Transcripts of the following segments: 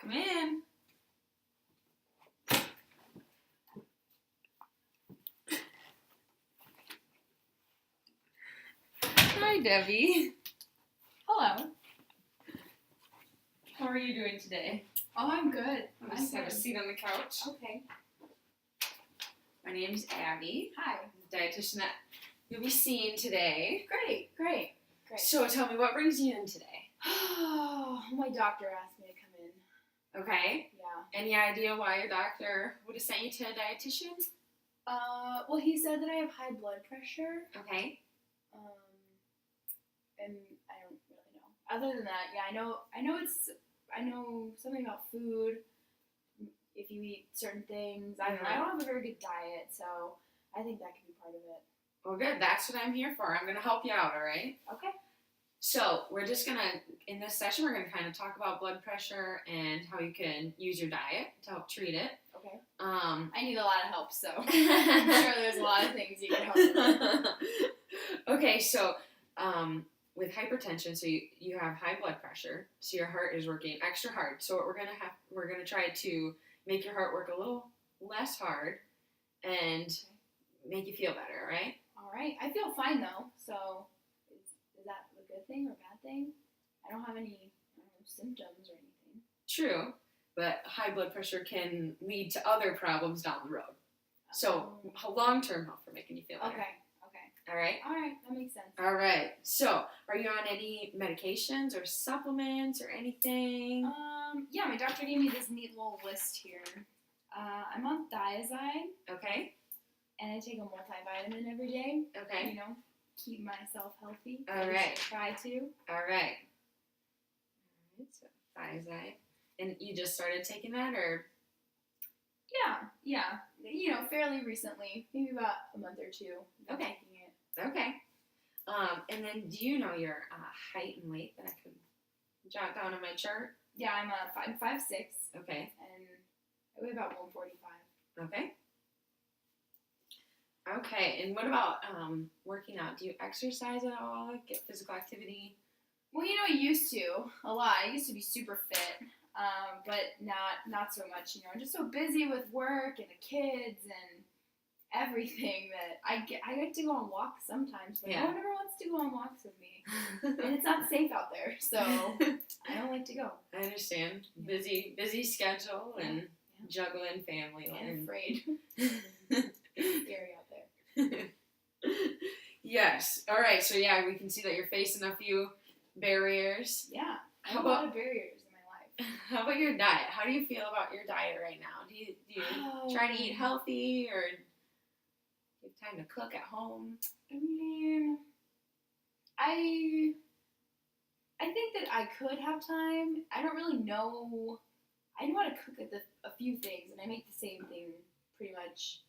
Come in. Hi, Debbie. Hello. How are you doing today? Oh, I'm good. I'll just have a seat on the couch. Okay. My name's Abby. Hi. The dietitian that you'll be seeing today. Great. So tell me, what brings you in today? Oh, my doctor asked me to come in. Okay. Yeah. Any idea why your doctor would have sent you to a dietitian? Well, he said that I have high blood pressure. Okay. And I don't really know. Other than that, yeah, I know something about food. If you eat certain things, I don't have a very good diet, so I think that could be part of it. Well, good. That's what I'm here for. I'm going to help you out, all right? Okay. So we're just going to, in this session, we're going to kind of talk about blood pressure and how you can use your diet to help treat it. Okay. I need a lot of help, so I'm sure there's a lot of things you can help with. Okay, so with hypertension, so you have high blood pressure, so your heart is working extra hard. So what we're gonna try to make your heart work a little less hard and make you feel better, right? All right. I feel fine though. So is that a good thing or a bad thing? I don't have any symptoms or anything. True, but high blood pressure can lead to other problems down the road. So long-term health for making you feel better. Okay. All right? All right. That makes sense. All right. So are you on any medications or supplements or anything? Yeah, my doctor gave me this neat little list here. I'm on thiazide. Okay. And I take a multivitamin every day. Okay. You know, keep myself healthy. All right. Try to. All right. So thiazide. And you just started taking that, or? Yeah. You know, fairly recently. Maybe about a month or two. Okay. Taking it. Okay. And then do you know your height and weight that I could jot down on my chart? Yeah, I'm 5'6". Okay. And I weigh about 145. Okay. Okay, and what about working out? Do you exercise at all? Get physical activity? Well, you know, I used to a lot. I used to be super fit, but not so much. You know, I'm just so busy with work and the kids and everything that I like to go on walks sometimes, but no one ever wants to go on walks with me, and it's not safe out there, so I don't like to go. I understand. Busy schedule and juggling family and afraid. Scary out there. Yes. All right. So we can see that you're facing a few barriers. Yeah. I have a lot of barriers in my life. How about your diet? How do you feel about your diet right now? Do you try to eat healthy, or do you have time to cook at home? I mean, I think that I could have time. I don't really know. I know how to cook a few things, and I make the same thing pretty much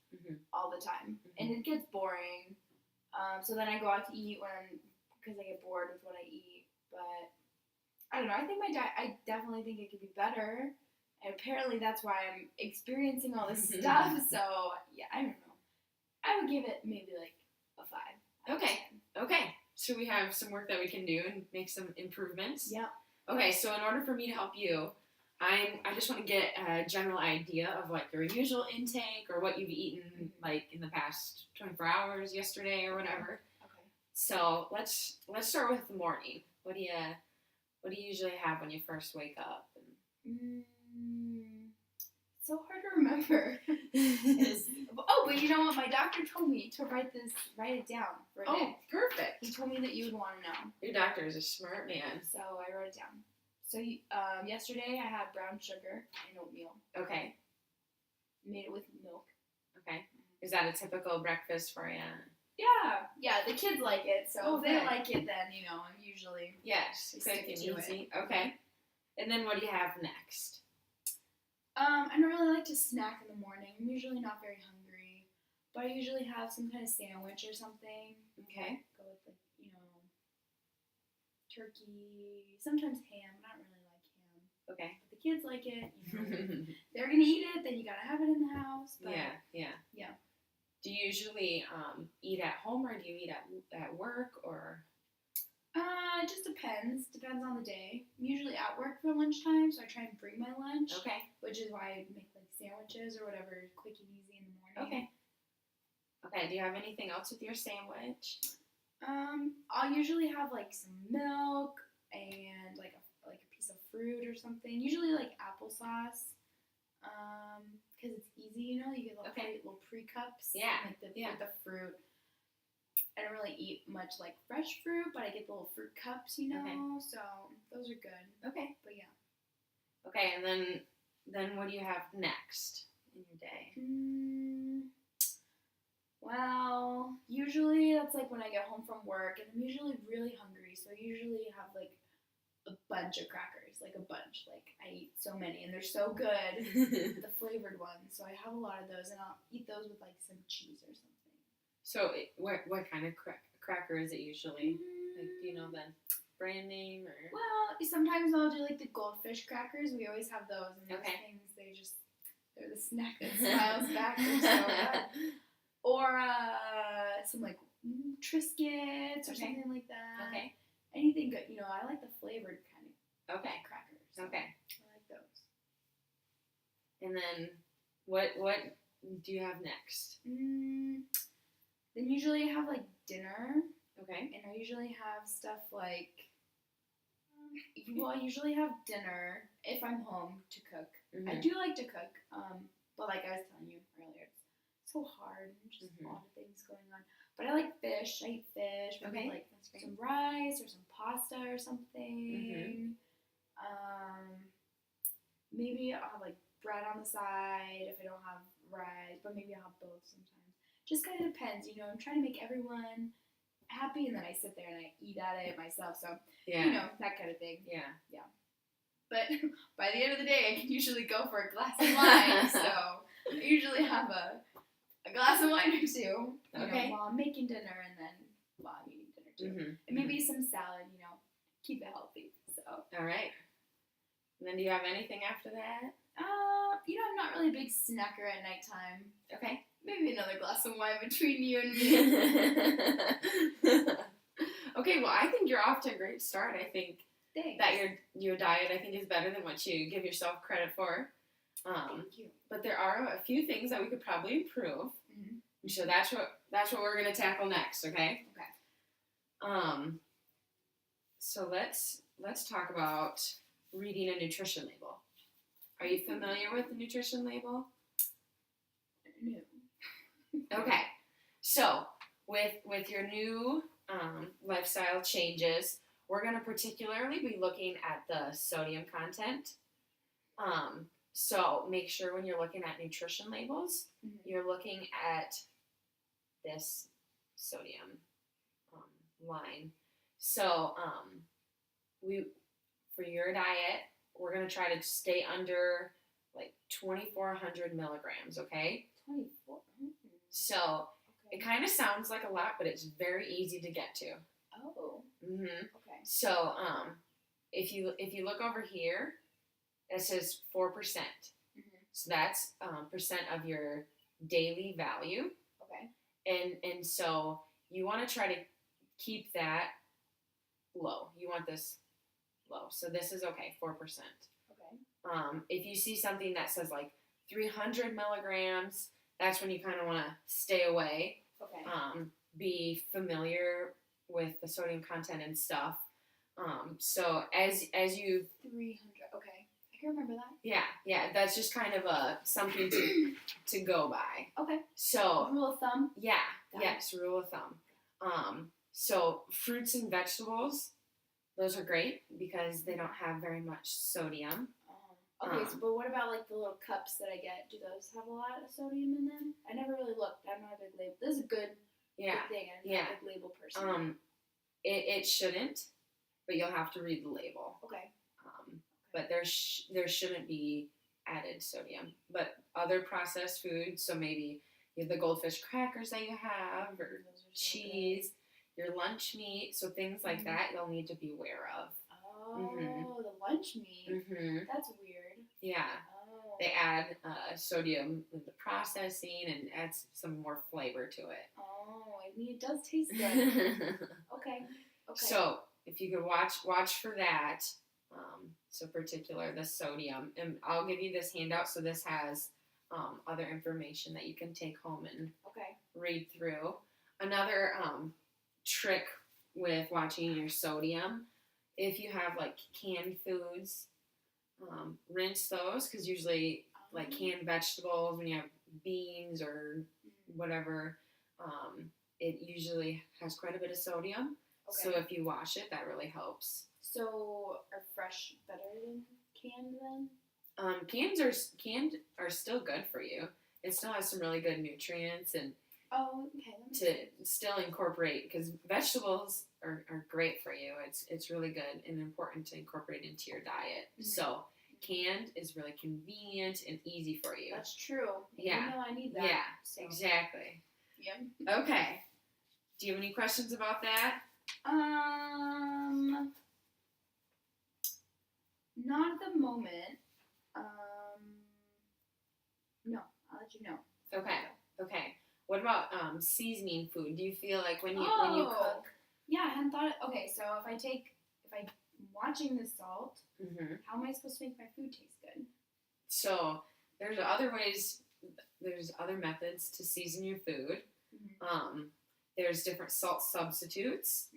all the time, and it gets boring. So then I go out to eat because I get bored with what I eat. But I don't know. I think my diet. I definitely think it could be better, and apparently that's why I'm experiencing all this stuff. So yeah, I don't know. I would give it maybe like a 5. Okay. So we have some work that we can do and make some improvements. Yeah. Okay. So in order for me to help you, I just want to get a general idea of like your usual intake or what you've eaten like in the past 24 hours, yesterday or whatever. Okay. So let's start with the morning. What do you usually have when you first wake up? It's so hard to remember. But you know what? My doctor told me to write it down for a day. Oh, perfect. He told me that you would want to know. Your doctor is a smart man. So I wrote it down. So yesterday I had brown sugar and oatmeal. Okay. Made it with milk. Okay. Is that a typical breakfast for you? Yeah. The kids like it, so if they like it, then I'm usually quick and easy. Okay. And then what do you have next? I don't really like to snack in the morning. I'm usually not very hungry, but I usually have some kind of sandwich or something. Okay. Go with turkey, sometimes ham. I don't really like ham. Okay. But the kids like it. They're gonna eat it. Then you gotta have it in the house. But Yeah. Do you usually eat at home, or do you eat at work, or? It just depends. Depends on the day. I'm usually at work for lunchtime, so I try and bring my lunch. Okay. Which is why I make like sandwiches or whatever, quick and easy in the morning. Okay. Okay. Do you have anything else with your sandwich? I'll usually have like some milk and like a piece of fruit or something. Usually like applesauce. Because it's easy, you know. You get little pre-cups. Yeah. With the fruit. I don't really eat much like fresh fruit, but I get the little fruit cups, you know. Okay. So those are good. Okay. But yeah. Okay, and then what do you have next in your day? Well, usually that's like when I get home from work, and I'm usually really hungry, so I usually have like a bunch of crackers, like a bunch. Like I eat so many, and they're so good, the flavored ones. So I have a lot of those, and I'll eat those with like some cheese or something. So what kind of cracker is it usually? Like, do you know the brand name or? Well, sometimes I'll do like the goldfish crackers. We always have those, and those Okay. things they're the snack that smiles back. They're so good. Or some like Triscuits or something like that. Okay. Anything good, you know. I like the flavored kind of crackers. So Okay. I like those. And then what do you have next? Then usually I have like dinner, Okay. and I usually have stuff like. Well, I usually have dinner if I'm home to cook. Mm-hmm. I do like to cook, but like I was telling you earlier, it's so hard and just a lot of things going on. But I like fish. I eat fish. Maybe Okay. like some rice or some pasta or something. Maybe I'll have like bread on the side if I don't have rice, but maybe I'll have both sometimes. Just kind of depends, you know. I'm trying to make everyone happy, and then I sit there and I eat at it myself. So, you know, that kind of thing. Yeah. But by the end of the day, I can usually go for a glass of wine. So I usually have a glass of wine or two, you know, while I'm making dinner and then while I'm eating dinner too. Mm-hmm. And maybe some salad, you know, keep it healthy. So. All right. And then do you have anything after that? You know, I'm not really a big snacker at nighttime. Okay. Maybe another glass of wine between you and me. Okay, well, I think you're off to a great start. I think Thanks. that your diet, I think, is better than what you give yourself credit for. Thank you. But there are a few things that we could probably improve. Mm-hmm. And so that's what we're gonna tackle next. Okay. Okay. So let's talk about reading a nutrition label. Are you familiar with the nutrition label? No. Okay, so with your new lifestyle changes, we're going to particularly be looking at the sodium content. So make sure when you're looking at nutrition labels, you're looking at this sodium line. So for your diet, we're going to try to stay under like 2,400 milligrams, okay? 24. So it kind of sounds like a lot, but it's very easy to get to. Oh. Mm-hmm. Okay. So if you look over here, it says 4%. So that's percent of your daily value. Okay. And so you want to try to keep that low. You want this low. So this is okay, 4%. Okay. If you see something that says like 300 milligrams, that's when you kind of want to stay away. Okay. Be familiar with the sodium content and stuff. So as you 300. Okay. I can remember that. Yeah, that's just kind of something to go by. Okay. So rule of thumb. Yeah. Yes, rule of thumb. So fruits and vegetables, those are great because they don't have very much sodium. Okay, but what about like the little cups that I get? Do those have a lot of sodium in them? I never really looked. I'm not a big label. This is a good thing. I'm not a big label person. It shouldn't, but you'll have to read the label. Okay. But there shouldn't be added sodium. But other processed foods, so maybe the goldfish crackers that you have, or cheese, your lunch meat, so things like that you'll need to be aware of. Oh, the lunch meat. That's weird. Yeah. Oh. They add sodium in the processing and adds some more flavor to it. Oh, I mean, it does taste good. Okay. So if you could watch for that. So particular the sodium, and I'll give you this handout. So this has other information that you can take home and read through. Another trick with watching your sodium, if you have like canned foods, rinse those, because usually like canned vegetables, when you have beans or whatever, it usually has quite a bit of sodium. So if you wash it, that really helps. So are fresh better than canned then? Canned are still good for you. It still has some really good nutrients and to still incorporate, because vegetables are great for you. It's really good and important to incorporate into your diet. Mm-hmm. So canned is really convenient and easy for you. That's true. Yeah. You know I need that. Yeah, so. Exactly. Yep. Okay. Do you have any questions about that? Not at the moment. No, I'll let you know. Okay. What about seasoning food? Do you feel like when you cook? Yeah, I hadn't thought. Okay, so if I'm watching the salt, how am I supposed to make my food taste good? So there's other ways. There's other methods to season your food. There's different salt substitutes.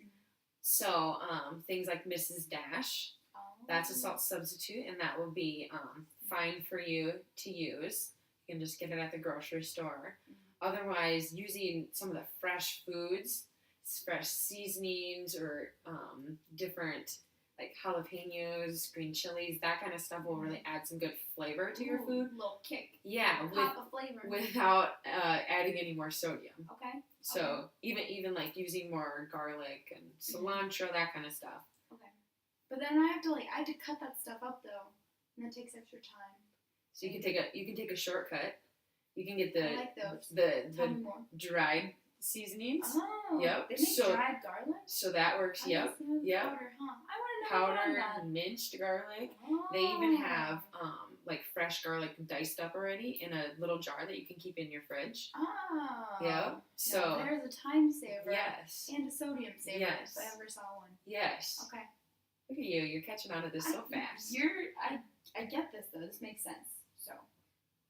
So things like Mrs. Dash, that's a salt substitute, and that will be fine for you to use. You can just get it at the grocery store. Otherwise, using some of the fresh foods, fresh seasonings, or different like jalapenos, green chilies, that kind of stuff will really add some good flavor to your food. A little kick. Yeah, pop of flavor. Without adding any more sodium. Okay. So even like using more garlic and cilantro, that kind of stuff. Okay. But then I have to cut that stuff up though, and that takes extra time. So you can take a shortcut. You can get I like those. the dried seasonings. Oh. Yep. They make dried garlic. So that works. Yep. Powder, huh? I want to know powder, minced garlic. Oh. They even have like fresh garlic diced up already in a little jar that you can keep in your fridge. Oh. Yeah. So now there's a time saver. Yes. And a sodium saver. Yes. If I ever saw one. Yes. Okay. Look at you. You're catching on to this so fast. I get this though. This makes sense. So,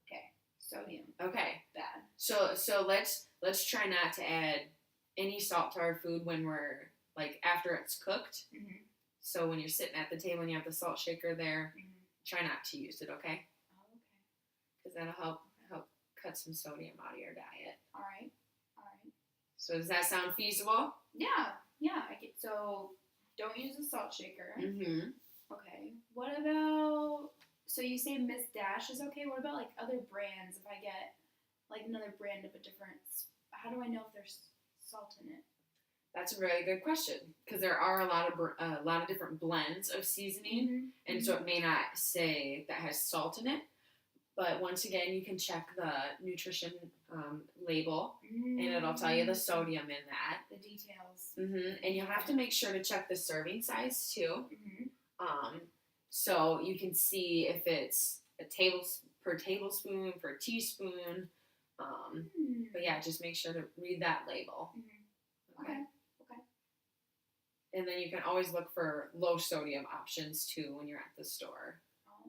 okay. Sodium. Okay. Bad. So let's try not to add any salt to our food when we're like after it's cooked. So when you're sitting at the table and you have the salt shaker there, try not to use it, okay? Oh, okay. Because that'll help cut some sodium out of your diet. All right. So does that sound feasible? Yeah. I get so. Don't use a salt shaker. Okay. What about? So you say Miss Dash is okay. What about like other brands? If I get like another brand of a different, how do I know if there's salt in it? That's a really good question, because there are a lot of different blends of seasoning, and so it may not say that has salt in it. But once again, you can check the nutrition label, and it'll tell you the sodium in that. The details. And you have to make sure to check the serving size too. So you can see if it's per tablespoon, per teaspoon. But yeah, just make sure to read that label. Okay. And then you can always look for low sodium options too when you're at the store. Oh.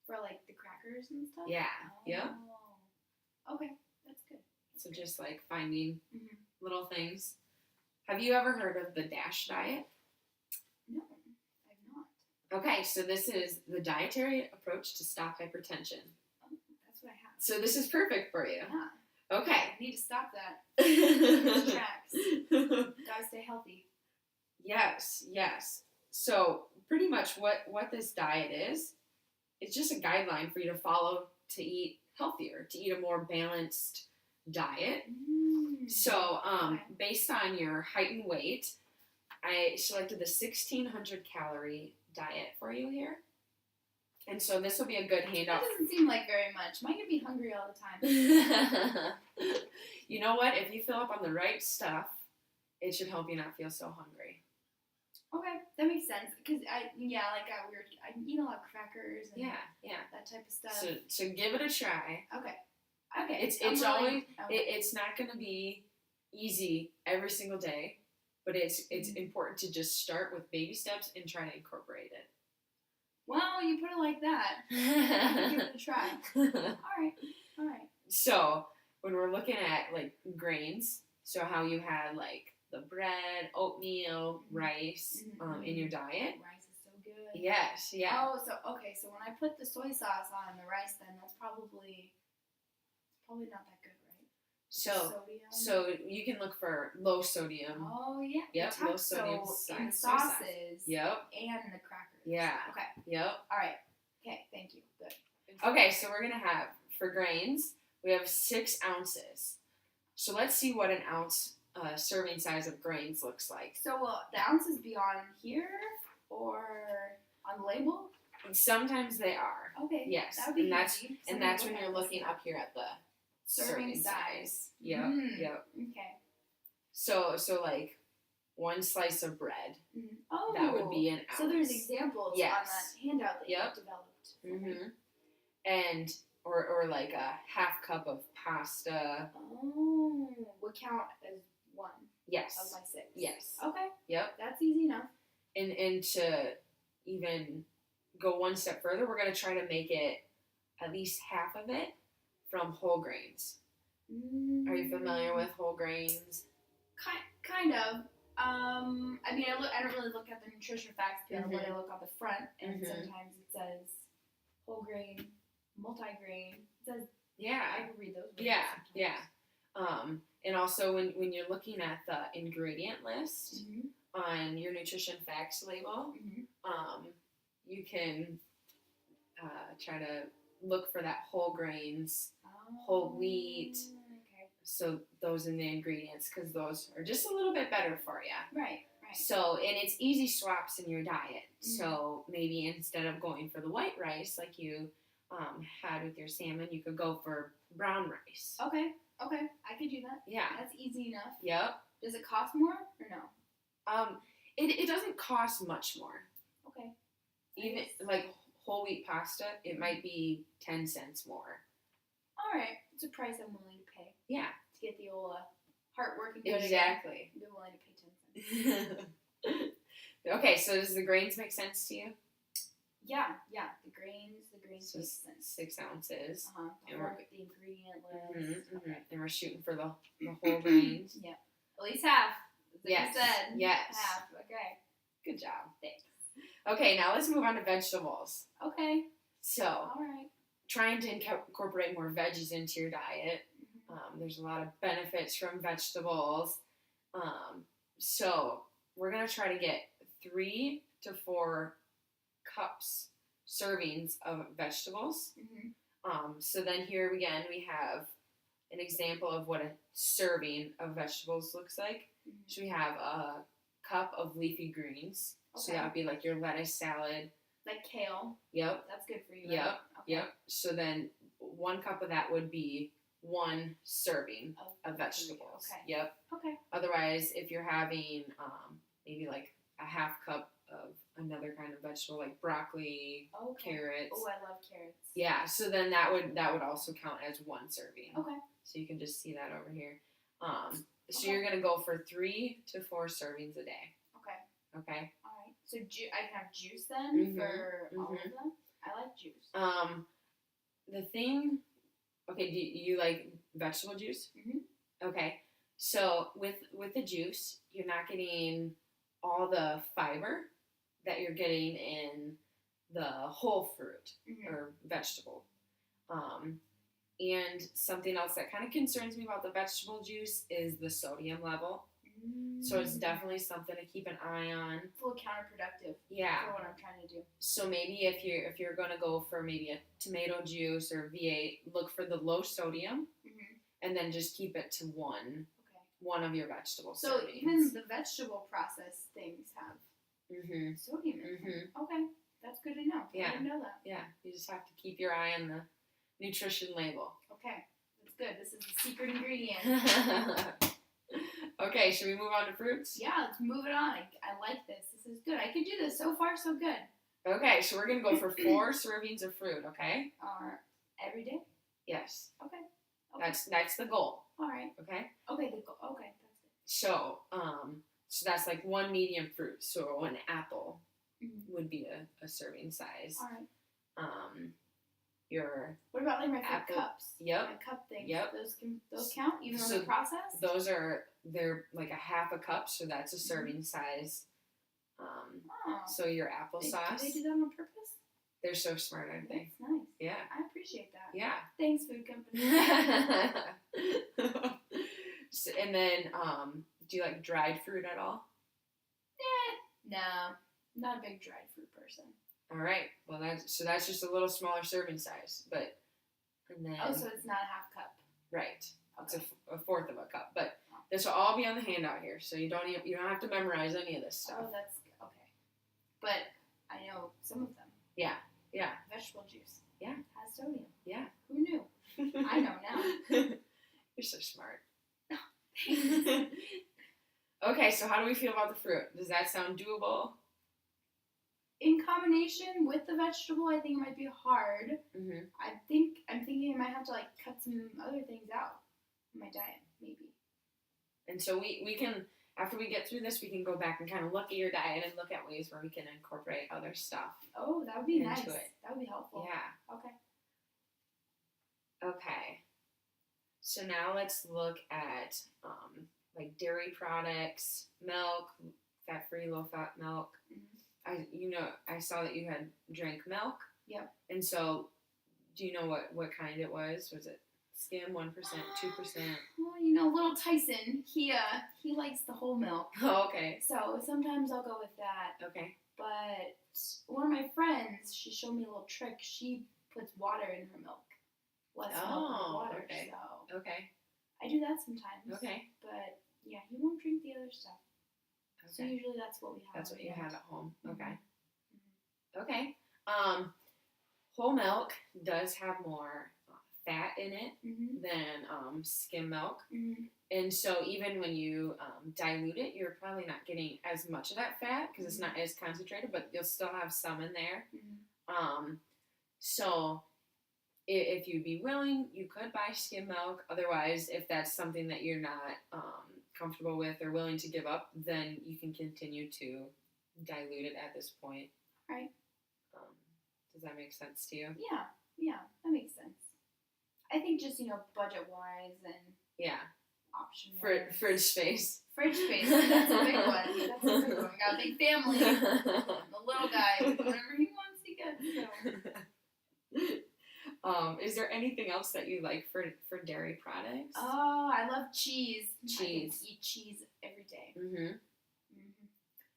For like the crackers and stuff? Yeah. Yep. Okay, that's good. So just like finding little things. Have you ever heard of the DASH diet? No, I've not. Okay, so this is the dietary approach to stop hypertension. Oh, that's what I have. So this is perfect for you. Yeah. Okay. I need to stop that. Those tracks. Gotta stay healthy. Yes. So pretty much what this diet is, it's just a guideline for you to follow to eat healthier, to eat a more balanced diet. So based on your height and weight, I selected the 1,600 calorie diet for you here. And so this will be a good handout. That doesn't seem like very much. Am I going to be hungry all the time? You know what? If you fill up on the right stuff, it should help you not feel so hungry. Okay, that makes sense. Because I eat a lot of crackers and that type of stuff. So give it a try. Okay. It's not going to be easy every single day. but it's important to just start with baby steps and try to incorporate it. Well, you put it like that. I'll give it a try. All right. So when we're looking at like grains, so how you had like the bread, oatmeal, rice in your diet. Rice is so good. Yes, yeah. Oh, so when I put the soy sauce on the rice, then that's probably not that good, right? Sodium. So you can look for low sodium. Oh yeah. Yep. Low sodium in the sauces. Yep. And the crackers. Yeah. Okay. Yep. All right. Okay. Thank you. Good. Okay, so we're gonna have for grains we have 6 ounces. So let's see what an ounce serving size of grains looks like. So will the ounces be on here or on the label? Sometimes they are. Okay. Yes. That would be easy. And that's when you're looking up here at the serving size. Yep. Yep. Okay. So like 1 slice of bread. Oh. That would be an ounce. So there's examples on that handout that you developed. And or like a half cup of pasta. Oh, would count as 1. Yes. Of my 6. Yes. Okay. Yep. That's easy enough. And to even go one step further, we're gonna try to make it at least half of it from whole grains. Are you familiar with whole grains? Kind of. I mean, I don't really look at the nutrition facts, but I look on the front, and sometimes it says whole grain, multi-grain. It says, I can read those. Yeah. And also when you're looking at the ingredient list on your nutrition facts label, you can try to look for that whole grains, whole wheat. Okay. So those in the ingredients, because those are just a little bit better for you. Right. So, and it's easy swaps in your diet. So maybe instead of going for the white rice like you had with your salmon, you could go for brown rice. Okay, I could do that. Yeah. That's easy enough. Yep. Does it cost more or no? It doesn't cost much more. Okay. Even like whole wheat pasta, it might be 10 cents more. All right, it's a price I'm willing to pay. Yeah. To get the old heart working good exactly. Again. I'm willing to pay 10 cents. Okay, so does the grains make sense to you? Yeah. The grains So make sense. 6 ounces. And we're with the ingredient list. Okay. And we're shooting for the whole grains. Yeah. At least half. Like yes. you said. Yes. Half. Okay. Good job. Thanks. Okay, now let's move on to vegetables. Okay. So, all right. Trying to incorporate more veggies into your diet. There's a lot of benefits from vegetables. So we're going to try to get 3 to 4 cups servings of vegetables. So then here again we have an example of what a serving of vegetables looks like. So we have a cup of leafy greens. Okay. So that would be like your lettuce salad. Like kale. Yep. That's good for you. Yep. Right? Okay. Yep. So then 1 cup of that would be 1 serving of vegetables. Okay. Yep. Okay. Otherwise, if you're having maybe like a half cup of another kind of vegetable like broccoli, carrots. Oh, I love carrots. Yeah. So then that would also count as 1 serving. Okay. So you can just see that over here. So you're gonna go for 3 to 4 servings a day. Okay. Okay. All right. So I can have juice then for all of them. I like juice. The thing. Okay. Do you like vegetable juice? Okay. So with the juice, you're not getting all the fiber that you're getting in the whole fruit or vegetable. And something else that kind of concerns me about the vegetable juice is the sodium level. So it's definitely something to keep an eye on. It's a little counterproductive. Yeah. For what I'm trying to do. So maybe if you're gonna go for maybe a tomato juice or V8, look for the low sodium, and then just keep it to 1. Okay. 1 of your vegetable so servings. Even the vegetable processed things have sodium in them. Okay, that's good to know. Yeah. I didn't know that. Yeah, you just have to keep your eye on the nutrition label. Okay, that's good. This is the secret ingredient. Okay, should we move on to fruits? Yeah, let's move it on. I like this. This is good. I can do this. So far, so good. Okay, so we're going to go for 4 servings of fruit, okay? Every day? Yes. Okay. That's the goal. All right. Okay? Okay, the goal. Okay, that's it. So, So that's like one medium fruit. So an apple Mm-hmm. would be a serving size. All right. Your What about like my fruit apple. cups? Yep. My cup things. Yep. Those count even though So they're processed? they're like a half a cup, so that's a serving size. So your applesauce. Do they do that on purpose? They're so smart, aren't they? That's nice. Yeah. I appreciate that. Yeah. Thanks, food company. So, and then, do you like dried fruit at all? No, not a big dried fruit person. All right. Well, that's just a little smaller serving size, but and then. Oh, so it's not a half cup. Right. It's Okay. a fourth of a cup, but this will all be on the handout here, so you don't have to memorize any of this stuff. Oh, that's okay. But I know some of them. Yeah. Yeah. Vegetable juice. Yeah. Has sodium. Yeah. Who knew? I know now. You're so smart. Okay, so how do we feel about the fruit? Does that sound doable? In combination with the vegetable, I think it might be hard. Mm-hmm. I'm thinking I might have to like cut some other things out in my diet, maybe. And so we can, after we get through this, we can go back and kind of look at your diet and look at ways where we can incorporate other stuff. Oh, that would be into nice. it. That would be helpful. Yeah. Okay. Okay. So now let's look at like dairy products, milk, fat-free, low-fat milk. Mm-hmm. I saw that you had drank milk. Yep. And so, do you know what kind it was? Was it skim, 1%, 2%? Well, little Tyson, he likes the whole milk. Oh, okay. So sometimes I'll go with that. Okay. But one of my friends, she showed me a little trick. She puts water in her milk. Less milk in the water. Okay. So Okay. I do that sometimes. Okay. But yeah, he won't drink the other stuff. So Okay. usually that's what we have. That's what you have at home. Mm-hmm. Okay. Mm-hmm. Okay. Whole milk does have more fat in it Mm-hmm. than skim milk. Mm-hmm. And so even when you dilute it, you're probably not getting as much of that fat because it's not as concentrated, but you'll still have some in there. Mm-hmm. So if you'd be willing, you could buy skim milk. Otherwise, if that's something that you're not comfortable with or willing to give up, then you can continue to dilute it at this point. Right. Does that make sense to you? Yeah, that makes sense. I think just, budget wise and Yeah. option Fridge space. Fridge space, that's a big one. That's a big one. We got a big family. The little guy, whatever he wants, he gets. So. Is there anything else that you like for dairy products? Oh, I love cheese. Cheese. I can eat cheese every day. Mm-hmm. Mm-hmm.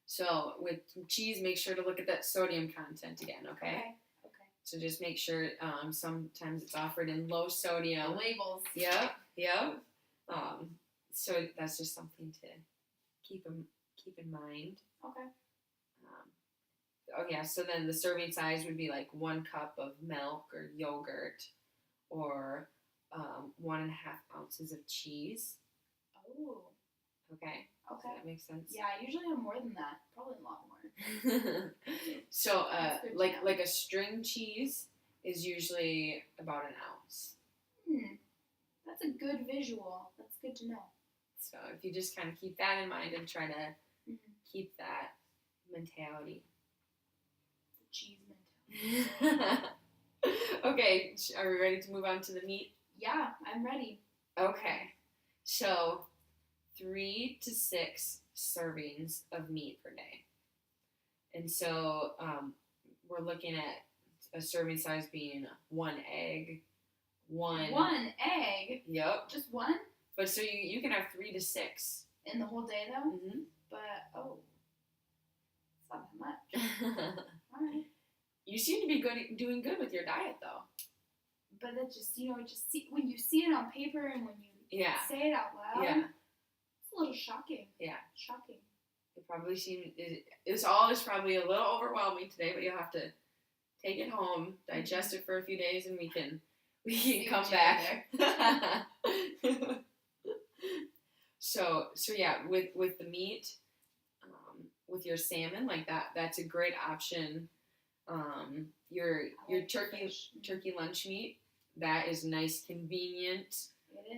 So with cheese, make sure to look at that sodium content again, okay? Okay. So just make sure sometimes it's offered in low sodium. The labels. Yep. So that's just something to keep in mind. Okay. Oh yeah, so then the serving size would be like 1 cup of milk or yogurt, or 1.5 ounces of cheese. Oh. Okay. Does that make sense? Yeah, I usually have more than that. Probably a lot more. So like like a string cheese is usually about 1 ounce. That's a good visual. That's good to know. So if you just kind of keep that in mind and try to keep that mentality. Cheese mentality. Okay, are we ready to move on to the meat? Yeah, I'm ready. Okay, so 3 to 6 servings of meat per day. And so we're looking at a serving size being 1 egg. One egg? Yep. Just one? But so you can have 3 to 6. In the whole day though? Mm-hmm. But, it's not that much. Alright. You seem to be doing good with your diet though. But that just, when you see it on paper and when you say it out loud, it's a little shocking. Yeah. Shocking. It probably this all is probably a little overwhelming today, but you'll have to take it home, digest it for a few days, and we can come back. So yeah, with the meat, with your salmon, like that's a great option. Your turkey lunch meat, that is a nice, convenient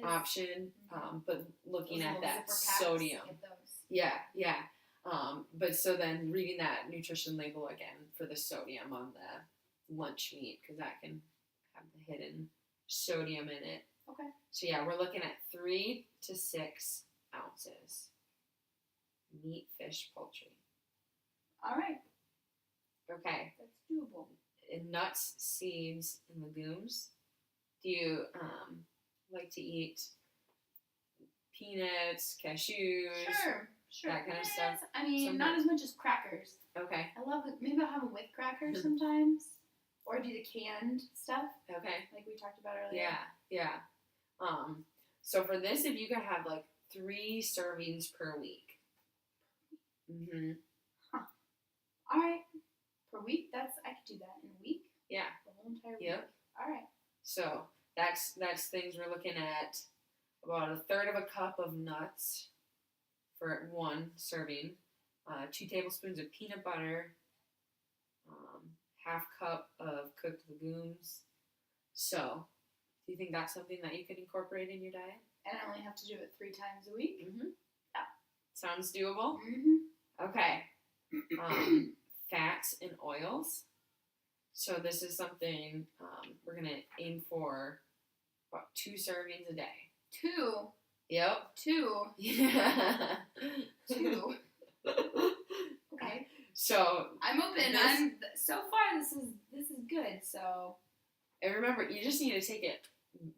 option. But looking at that sodium. Yeah, yeah. But so then reading that nutrition label again for the sodium on the lunch meat because that can have the hidden sodium in it. Okay. So yeah, we're looking at 3 to 6 ounces. Meat, fish, poultry. All right. Okay. That's doable. And nuts, seeds, and legumes. Do you like to eat peanuts, cashews? Sure. That kind of stuff? I mean, Sometimes. not as much as crackers. Okay. I love it. Maybe I'll have them with crackers sometimes. Or do the canned stuff. Okay. Like we talked about earlier. Yeah. So for this, if you could have like 3 servings per week. Mm-hmm. All right. Per week? I could do that in a week. Yeah. The whole entire week. Yep. All right. So that's things we're looking at. About a third of a cup of nuts for 1 serving. 2 tablespoons of peanut butter. Half cup of cooked legumes. So, do you think that's something that you could incorporate in your diet? And I only have to do it 3 times a week? Mm-hmm. Yeah. Sounds doable? Mm-hmm. Okay. Fats and oils. So this is something we're going to aim for about 2 servings a day. 2? Yep. 2? Yeah. 2? Okay. So I'm open. So far this is good. So. And remember, you just need to take it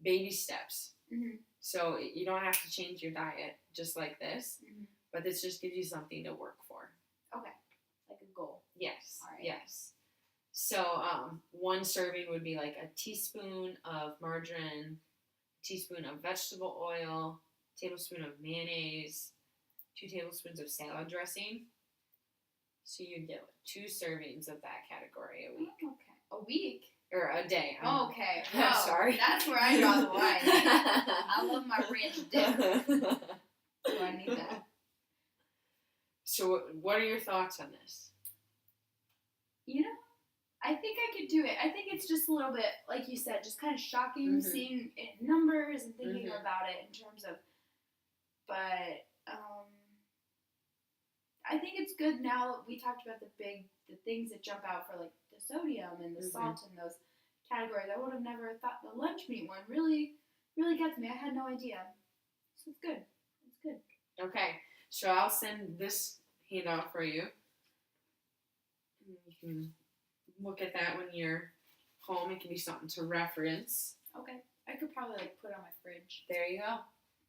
baby steps. Mm-hmm. So you don't have to change your diet just like this, mm-hmm. but this just gives you something to work for. Okay, like a goal. Yes. All right. Yes. So 1 serving would be like a teaspoon of margarine, a teaspoon of vegetable oil, a tablespoon of mayonnaise, 2 tablespoons of salad dressing. So you'd get 2 servings of that category a week. Okay. A week? Or a day. Okay. I'm No, sorry. That's where I draw the line. I love my ranch dip. So I need that. So what are your thoughts on this? I think I could do it. I think it's just a little bit, like you said, just kind of shocking Mm-hmm. seeing it in numbers and thinking Mm-hmm. about it in terms of, but I think it's good now. We talked about the things that jump out for like the sodium and the Mm-hmm. salt and those categories. I would have never thought the lunch meat one really gets me. I had no idea. So it's good. It's good. Okay, so I'll send this handout for you. And you can look at that when you're home. It can be something to reference. Okay. I could probably like put it on my fridge. There you go.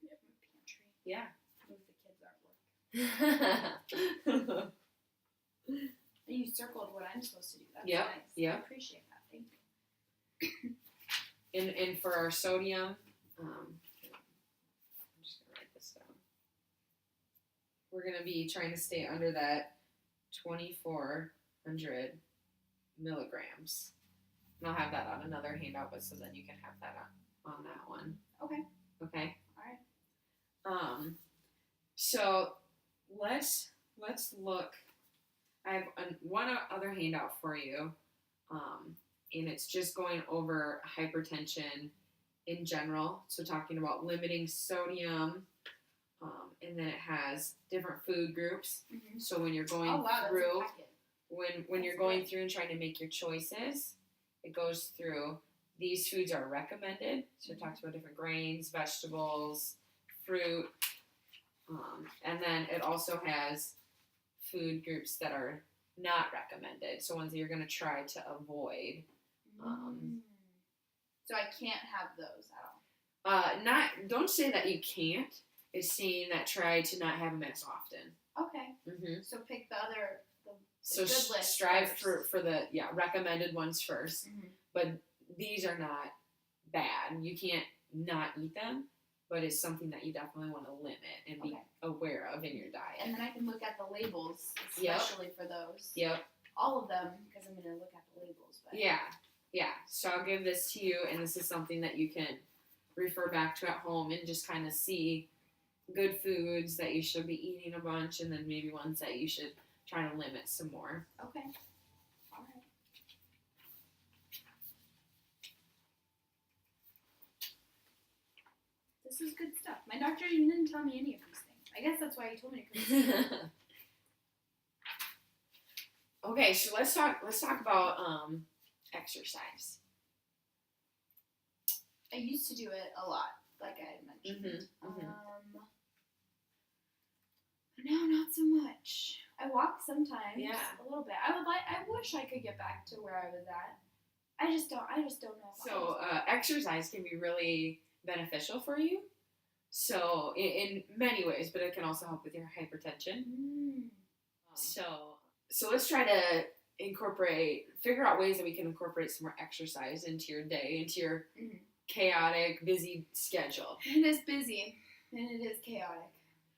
Yeah, my pantry. Yeah. Move the kids' artwork. You circled what I'm supposed to do. That's Yep, nice. yep. I appreciate that. Thank you. And for our sodium, I'm just going to write this down. We're going to be trying to stay under that 2,400 milligrams. And I'll have that on another handout, but so then you can have that on that one. Okay. Okay. All right. So let's look. I have one other handout for you, and it's just going over hypertension in general. So talking about limiting sodium, and then it has different food groups. Mm-hmm. So when you're going through, when you're going through and trying to make your choices, it goes through these foods are recommended. So it talks about different grains, vegetables, fruit, and then it also has food groups that are not recommended. So ones that you're going to try to avoid. So I can't have those at all. Don't say that you can't. It's saying that try to not have them as often. Okay. Mm-hmm. So pick the other. So good list strive first. for the recommended ones first. Mm-hmm. But these are not bad. You can't not eat them, but it's something that you definitely want to limit and be aware of in your diet. And then I can look at the labels, Yep. especially for those. Yep. All of them, because I'm going to look at the labels. But. Yeah. So I'll give this to you, and this is something that you can refer back to at home and just kind of see good foods that you should be eating a bunch, and then maybe ones that you should try to limit some more. Okay. All right. This is good stuff. My doctor didn't tell me any of these things. I guess that's why you told me to come. Okay, so let's talk about exercise. I used to do it a lot, like I had mentioned. Mm-hmm. No, not so much. I walk sometimes. Yeah. A little bit. I wish I could get back to where I was at. I just don't know. So exercise can be really beneficial for you. So in many ways, but it can also help with your hypertension. So let's try to figure out ways that we can incorporate some more exercise into your day, into your chaotic, busy schedule. It is busy, and it is chaotic.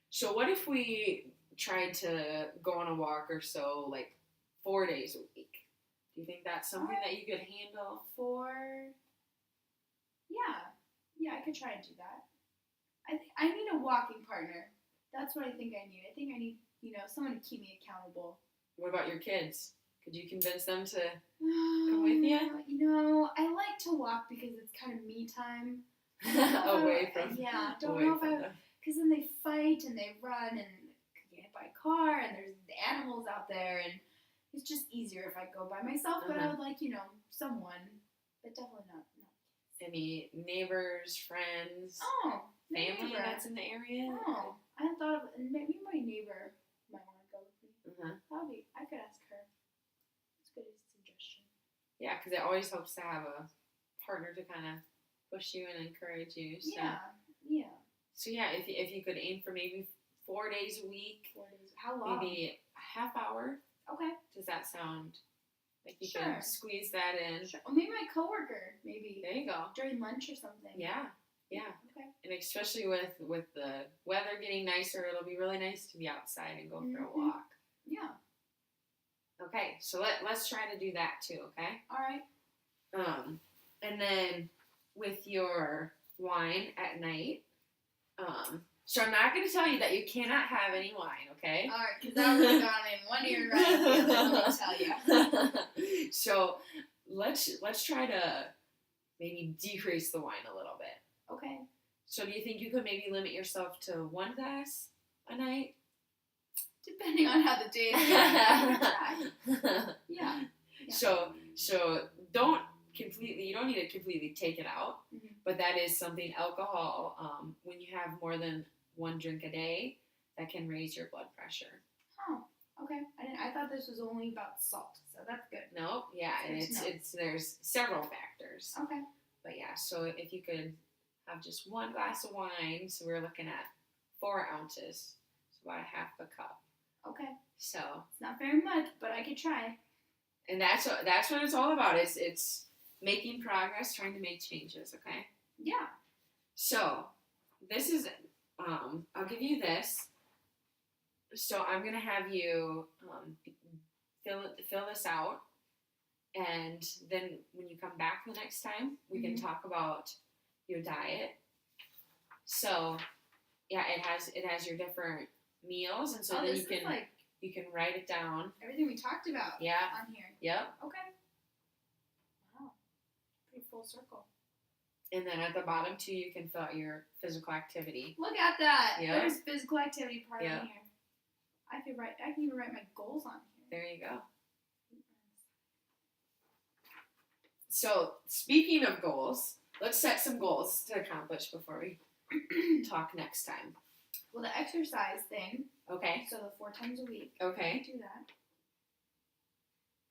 So what if we tried to go on a walk or so, like 4 days a week? Do you think that's something that you could handle? Yeah, I could try and do that. I think I need a walking partner. That's what I think I need. I think I need, someone to keep me accountable. What about your kids? Could you convince them to come with you? I like to walk because it's kind of me time. Away from. Yeah, don't know if I. Because then they fight and they run and could get hit by a car and there's animals out there and it's just easier if I go by myself. But I would like, someone, but definitely not. Any neighbors, friends, family that's in the area? Oh, I hadn't thought of it. Maybe my neighbor might want to go with me. I could ask her. That's a good suggestion. Yeah, because it always helps to have a partner to kind of push you and encourage you. So. Yeah. So yeah, if you could aim for maybe 4 days a week. 4 days. How long? Maybe a half hour. Okay. Does that sound like you can squeeze that in? Sure. Or maybe my coworker, maybe. There you go. During lunch or something. Yeah. Okay. And especially with the weather getting nicer, it'll be really nice to be outside and go for a walk. Yeah. Okay, so let's try to do that too, okay? All right. And then with your wine at night, so I'm not going to tell you that you cannot have any wine, okay? All right, because that would have gone in one ear right, let me tell you. So let's try to maybe decrease the wine a little bit. Okay. So do you think you could maybe limit yourself to 1 glass a night? Depending on how the day is going. Yeah. So you don't need to completely take it out, but that is something, alcohol, when you have more than 1 drink a day, that can raise your blood pressure. Oh, okay. I thought this was only about salt, so that's good. No, yeah, and there's several factors. Okay. But yeah, so if you could have just 1 glass of wine, so we're looking at 4 ounces, so about a half a cup. Okay. So it's not very much, but I could try. And that's what it's all about. It's making progress, trying to make changes. Okay. Yeah. So this is I'll give you this. So I'm gonna have you fill this out, and then when you come back the next time, we can talk about your diet. So yeah, it has your different meals, and so then you can write it down. Everything we talked about. Yeah. On here. Yep. Okay. Wow. Pretty full circle. And then at the bottom too, you can fill out your physical activity. Look at that. Yep. There's physical activity part yep. in here. I can even write my goals on here. There you go. So speaking of goals, let's set some goals to accomplish before we talk next time. Well, the exercise thing. Okay. So the 4 times a week. Okay. Do that.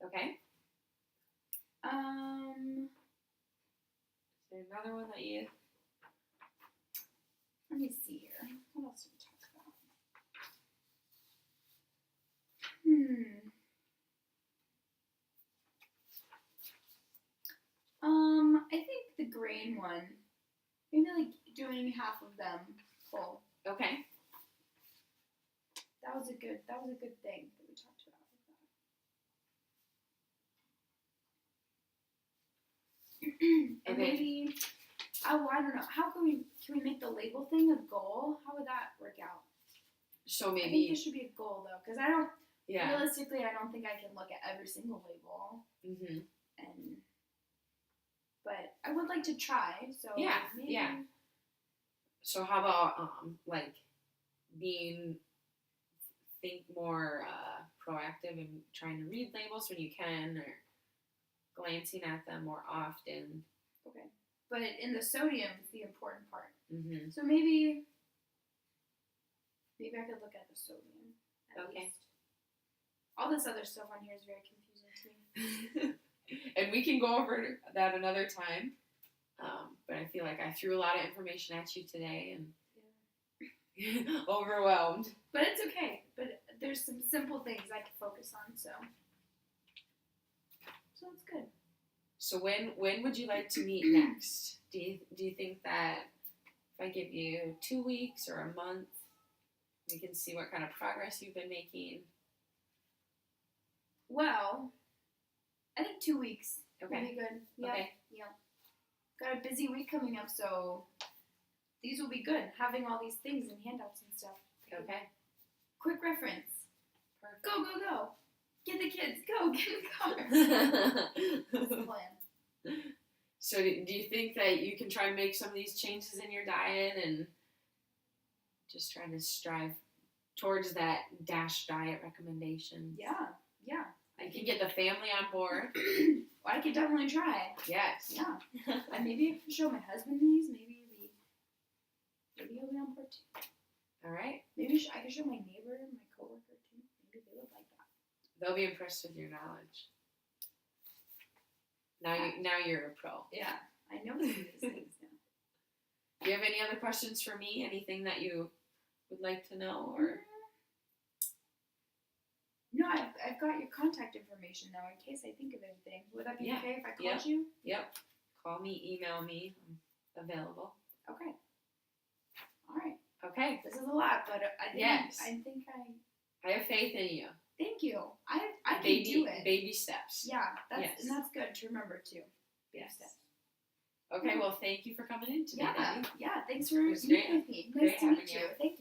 Okay. Is there another one that you? Let me see here. What else did we talk about? I think the grain one. Maybe like doing half of them full. Okay. That was a good thing that we talked about. And maybe I don't know. How can we make the label thing a goal? How would that work out? So maybe I think there should be a goal though, because I don't. Yeah. Realistically, I don't think I can look at every single label. But I would like to try. So yeah, maybe. yeah. So how about like think more proactive and trying to read labels when you can, or glancing at them more often. Okay. But in the sodium is the important part. Mm-hmm. So maybe I could look at the sodium at least. All this other stuff on here is very confusing to me. And we can go over that another time. But I feel like I threw a lot of information at you today and overwhelmed. But it's okay. But there's some simple things I can focus on, so it's good. So when would you like to meet next? Do you think that if I give you 2 weeks or a month, we can see what kind of progress you've been making? Well, I think 2 weeks would Okay. be good. Yeah. Okay. Yeah. Got a busy week coming up, so these will be good. Having all these things and handouts and stuff. Okay. Quick reference. Perfect. Go, go, go. Get the kids. Go, get in the car. That's the plan. So do you think that you can try and make some of these changes in your diet and just try to strive towards that DASH diet recommendation? Yeah. Yeah. I can get the family on board. Well, I could definitely try. Yes. Yeah. And maybe I can show my husband these. Maybe he'll be on board too. All right. Maybe I could show my neighbor and my coworker too. Maybe they would like that. They'll be impressed with your knowledge. Now you're a pro. Yeah. I know some of these things now. Do you have any other questions for me? Anything that you would like to know, or? No, I've got your contact information now in case I think of anything. Would that be okay if I called you? Yep. Call me, email me. I'm available. Okay. All right. Okay. This is a lot, but I think I have faith in you. Thank you. I can do it. Baby steps. Yeah, and that's good to remember too. Baby steps. Okay, well, thank you for coming in today. Yeah, thanks for It was meeting great. with me. Great Nice to having meet you. you. Thank